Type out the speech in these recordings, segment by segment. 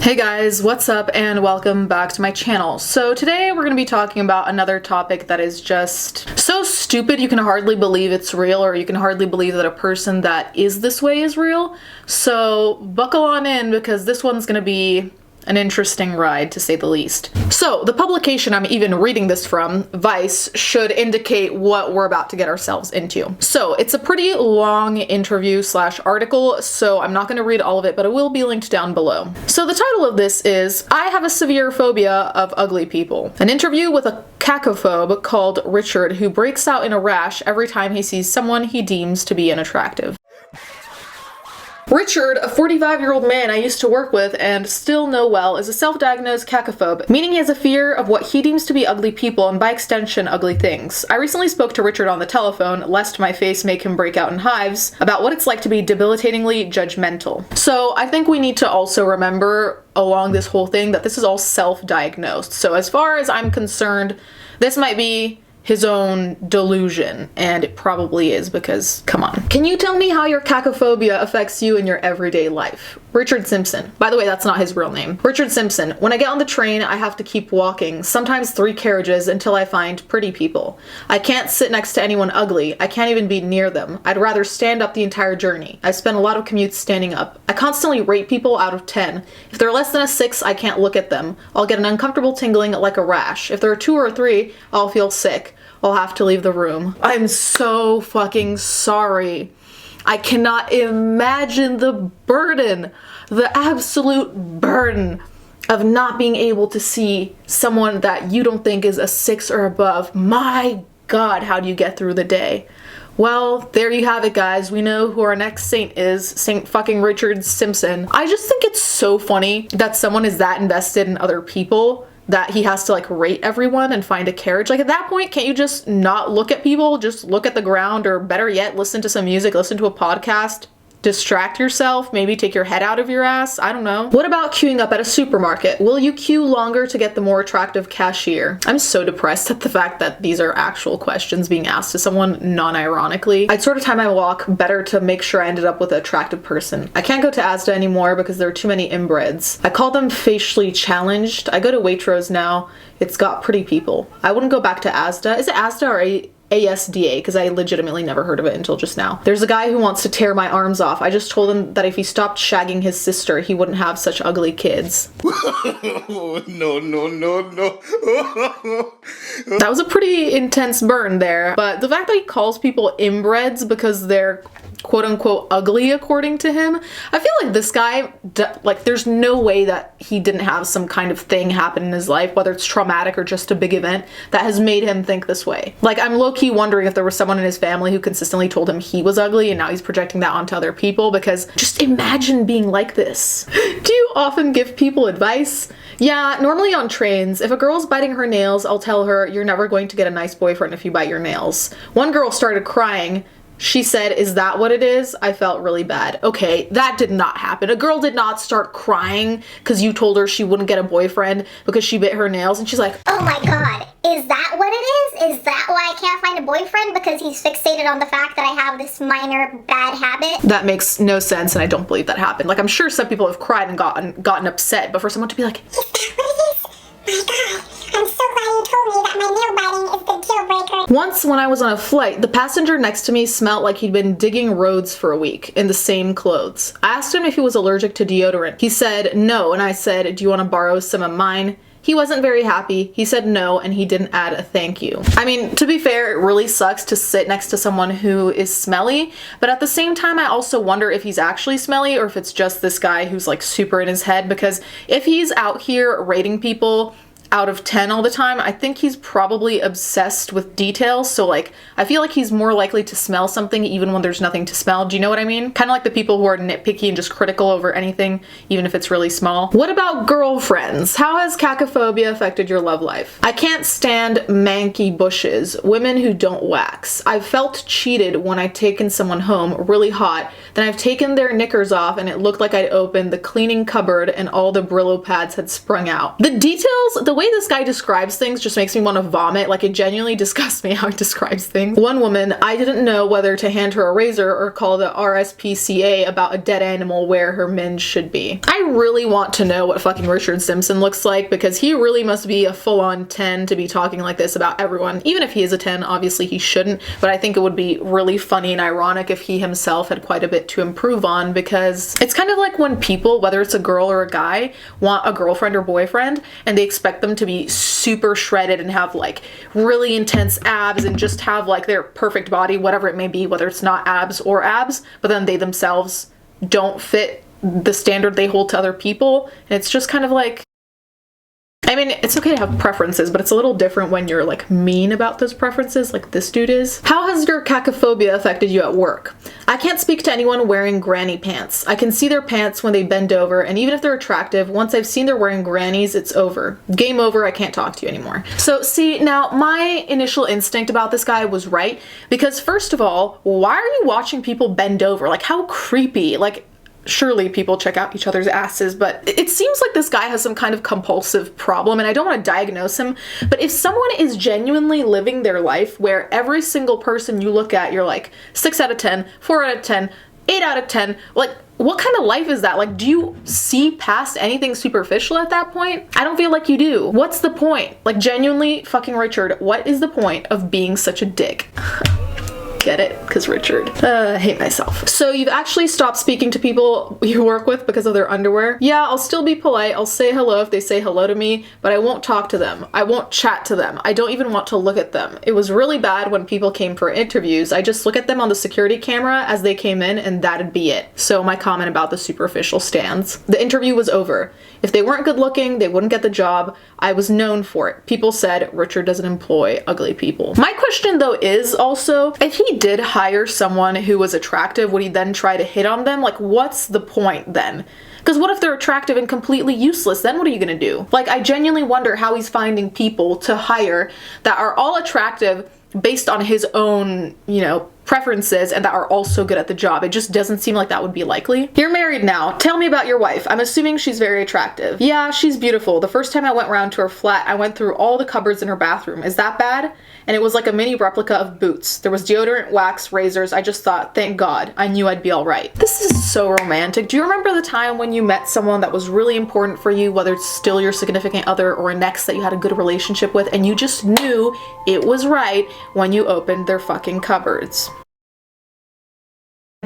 Hey guys, what's up and welcome back to my channel. So today we're going to be talking about another topic that is just so stupid you can hardly believe it's real, or you can hardly believe that a person that is this way is real. So buckle on in because this one's going to be an interesting ride, to say the least. So the publication I'm even reading this from, Vice, should indicate what we're about to get ourselves into. So it's a pretty long interview slash article, so I'm not going to read all of it, but it will be linked down below. So the title of this is, I have a severe phobia of ugly people. An interview with a cacophobe called Richard, who breaks out in a rash every time he sees someone he deems to be unattractive. Richard, a 45-year-old man I used to work with and still know well, is a self-diagnosed cacophobe, meaning he has a fear of what he deems to be ugly people and by extension ugly things. I recently spoke to Richard on the telephone, lest my face make him break out in hives, about what it's like to be debilitatingly judgmental. So I think we need to also remember along this whole thing that this is all self-diagnosed. So as far as I'm concerned, this might be his own delusion, and it probably is because, come on. Can you tell me how your cacophobia affects you in your everyday life? Richard Simpson. By the way, that's not his real name. Richard Simpson. When I get on the train, I have to keep walking, sometimes 3 carriages, until I find pretty people. I can't sit next to anyone ugly. I can't even be near them. I'd rather stand up the entire journey. I spend a lot of commutes standing up. I constantly rate people out of 10. If they're less than a 6, I can't look at them. I'll get an uncomfortable tingling like a rash. If there are 2 or 3, I'll feel sick. I'll have to leave the room. I'm so fucking sorry. I cannot imagine the burden, the absolute burden of not being able to see someone that you don't think is a 6 or above. My God, how do you get through the day? Well, there you have it, guys. We know who our next saint is, Saint fucking Richard Simpson. I just think it's so funny that someone is that invested in other people that he has to like rate everyone and find a carriage. Like at that point, can't you just not look at people? Just look at the ground, or better yet, listen to some music, listen to a podcast, distract yourself, maybe take your head out of your ass. I don't know. What about queuing up at a supermarket? Will you queue longer to get the more attractive cashier? I'm so depressed at the fact that these are actual questions being asked to someone non-ironically. I'd sort of time my walk better to make sure I ended up with an attractive person. I can't go to Asda anymore because there are too many inbreds. I call them facially challenged. I go to Waitrose now. It's got pretty people. I wouldn't go back to Asda. Is it Asda or ASDA? Because I legitimately never heard of it until just now. There's a guy who wants to tear my arms off. I just told him that if he stopped shagging his sister, he wouldn't have such ugly kids. No. That was a pretty intense burn there, but the fact that he calls people inbreds because they're quote-unquote ugly according to him, I feel like this guy, like there's no way that he didn't have some kind of thing happen in his life, whether it's traumatic or just a big event, that has made him think this way. Like I'm low-key wondering if there was someone in his family who consistently told him he was ugly and now he's projecting that onto other people, because just imagine being like this. Do you often give people advice? Yeah, normally on trains. If a girl's biting her nails, I'll tell her, you're never going to get a nice boyfriend if you bite your nails. One girl started crying. She said, is that what it is? I felt really bad. Okay, that did not happen. A girl did not start crying because you told her she wouldn't get a boyfriend because she bit her nails, and she's like, oh my God, is that what it is? Is that why I can't find a boyfriend? Because he's fixated on the fact that I have this minor bad habit? That makes no sense, and I don't believe that happened. Like, I'm sure some people have cried and gotten upset, but for someone to be like, is that what it is? My God, I'm so glad you told me that my nail biting is the deal breaker. Once when I was on a flight, the passenger next to me smelled like he'd been digging roads for a week in the same clothes. I asked him if he was allergic to deodorant. He said no, and I said, do you want to borrow some of mine? He wasn't very happy. He said no, and he didn't add a thank you. I mean, to be fair, it really sucks to sit next to someone who is smelly, but at the same time, I also wonder if he's actually smelly or if it's just this guy who's like super in his head, because if he's out here rating people out of 10 all the time, I think he's probably obsessed with details. So like, I feel like he's more likely to smell something even when there's nothing to smell. Do you know what I mean? Kind of like the people who are nitpicky and just critical over anything, even if it's really small. What about girlfriends? How has cacophobia affected your love life? I can't stand manky bushes, women who don't wax. I've felt cheated when I've taken someone home really hot, then I've taken their knickers off and it looked like I'd opened the cleaning cupboard and all the Brillo pads had sprung out. The details, the way this guy describes things just makes me want to vomit. Like, it genuinely disgusts me how he describes things. One woman, I didn't know whether to hand her a razor or call the RSPCA about a dead animal where her minge should be. I really want to know what fucking Richard Simpson looks like, because he really must be a full-on 10 to be talking like this about everyone. Even if he is a 10, obviously he shouldn't, but I think it would be really funny and ironic if he himself had quite a bit to improve on, because it's kind of like when people, whether it's a girl or a guy, want a girlfriend or boyfriend and they expect them to be super shredded and have like really intense abs and just have like their perfect body, whatever it may be, whether it's not abs or abs, but then they themselves don't fit the standard they hold to other people. And it's just kind of like, I mean, it's okay to have preferences, but it's a little different when you're like mean about those preferences like this dude is. How has your cacophobia affected you at work? I can't speak to anyone wearing granny pants. I can see their pants when they bend over, and even if they're attractive, once I've seen they're wearing grannies, it's over. Game over, I can't talk to you anymore. So see, now my initial instinct about this guy was right, because first of all, why are you watching people bend over? Like, how creepy. Like, surely people check out each other's asses, but it seems like this guy has some kind of compulsive problem, and I don't want to diagnose him, but if someone is genuinely living their life where every single person you look at, you're like 6 out of 10, 4 out of 10, 8 out of 10, like, what kind of life is that? Like, do you see past anything superficial at that point? I don't feel like you do. What's the point? Like, genuinely, fucking Richard, what is the point of being such a dick? Get it? Because Richard. I hate myself. So you've actually stopped speaking to people you work with because of their underwear? Yeah, I'll still be polite. I'll say hello if they say hello to me, but I won't talk to them. I won't chat to them. I don't even want to look at them. It was really bad when people came for interviews. I just look at them on the security camera as they came in, and that'd be it. So my comment about the superficial stands. The interview was over. If they weren't good looking, they wouldn't get the job. I was known for it. People said Richard doesn't employ ugly people. My question though is also, if he did hire someone who was attractive, would he then try to hit on them? Like, what's the point then? Because what if they're attractive and completely useless? Then what are you gonna do? Like, I genuinely wonder how he's finding people to hire that are all attractive based on his own, you know, preferences and that are also good at the job. It just doesn't seem like that would be likely. You're married now. Tell me about your wife. I'm assuming she's very attractive. Yeah, she's beautiful. The first time I went around to her flat, I went through all the cupboards in her bathroom. Is that bad? And it was like a mini replica of Boots. There was deodorant, wax, razors. I just thought, thank God, I knew I'd be all right. This is so romantic. Do you remember the time when you met someone that was really important for you, whether it's still your significant other or an ex that you had a good relationship with, and you just knew it was right when you opened their fucking cupboards?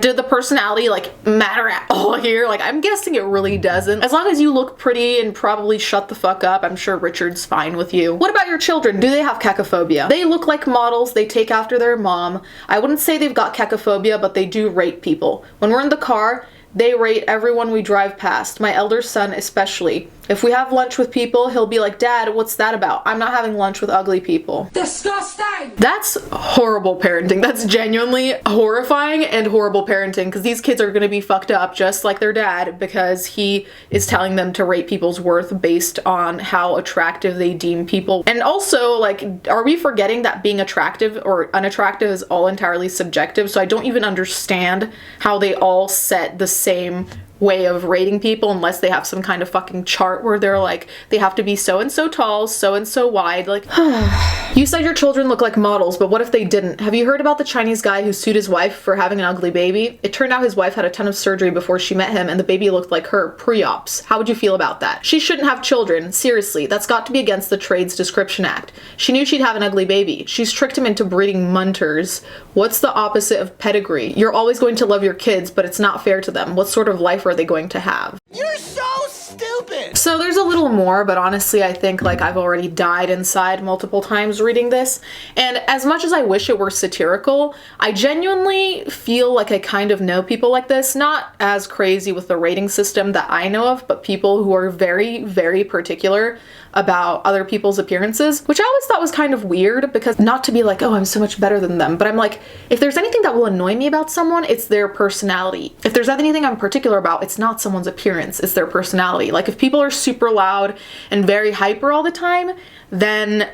Did the personality like matter at all here? Like, I'm guessing it really doesn't. As long as you look pretty and probably shut the fuck up, I'm sure Richard's fine with you. What about your children? Do they have cacophobia? They look like models. They take after their mom. I wouldn't say they've got cacophobia, but they do rate people. When we're in the car, they rate everyone we drive past, my elder son especially. If we have lunch with people, he'll be like, Dad, what's that about? I'm not having lunch with ugly people. Disgusting! That's horrible parenting. That's genuinely horrifying and horrible parenting, because these kids are gonna be fucked up just like their dad, because he is telling them to rate people's worth based on how attractive they deem people. And also, like, are we forgetting that being attractive or unattractive is all entirely subjective? So I don't even understand how they all set the same way of rating people unless they have some kind of fucking chart where they're like, they have to be so and so tall, so and so wide. Like, you said your children look like models, but what if they didn't? Have you heard about the Chinese guy who sued his wife for having an ugly baby? It turned out his wife had a ton of surgery before she met him, and the baby looked like her pre-ops. How would you feel about that? She shouldn't have children. Seriously, that's got to be against the Trades Description Act. She knew she'd have an ugly baby. She's tricked him into breeding munters. What's the opposite of pedigree? You're always going to love your kids, but it's not fair to them. What sort of life are they going to have? You're so stupid! So there's a little more, but honestly I think like I've already died inside multiple times reading this, and as much as I wish it were satirical, I genuinely feel like I kind of know people like this, not as crazy with the rating system that I know of, but people who are very, very particular about other people's appearances, which I always thought was kind of weird, because not to be like, oh, I'm so much better than them, but I'm like, if there's anything that will annoy me about someone, it's their personality. If there's anything I'm particular about, it's not someone's appearance, it's their personality. Like, if people are super loud and very hyper all the time, then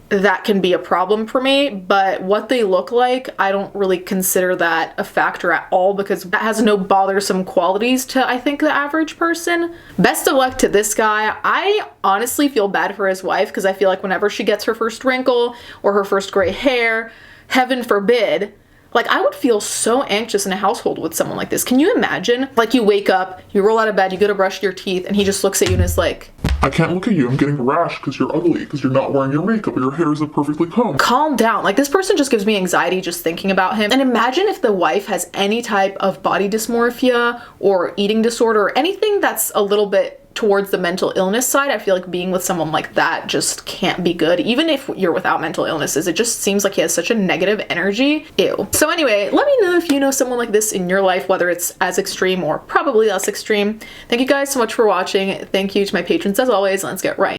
that can be a problem for me, but what they look like, I don't really consider that a factor at all because that has no bothersome qualities to, I think, the average person. Best of luck to this guy. I honestly feel bad for his wife because I feel like whenever she gets her first wrinkle or her first gray hair, heaven forbid, like, I would feel so anxious in a household with someone like this. Can you imagine? Like, you wake up, you roll out of bed, you go to brush your teeth, and he just looks at you and is like, I can't look at you. I'm getting a rash because you're ugly, because you're not wearing your makeup, your hair isn't perfectly combed. Calm down. Like, this person just gives me anxiety just thinking about him. And imagine if the wife has any type of body dysmorphia or eating disorder or anything that's a little bit towards the mental illness side. I feel like being with someone like that just can't be good. Even if you're without mental illnesses, it just seems like he has such a negative energy. Ew. So anyway, let me know if you know someone like this in your life, whether it's as extreme or probably less extreme. Thank you guys so much for watching. Thank you to my patrons as always. Let's get right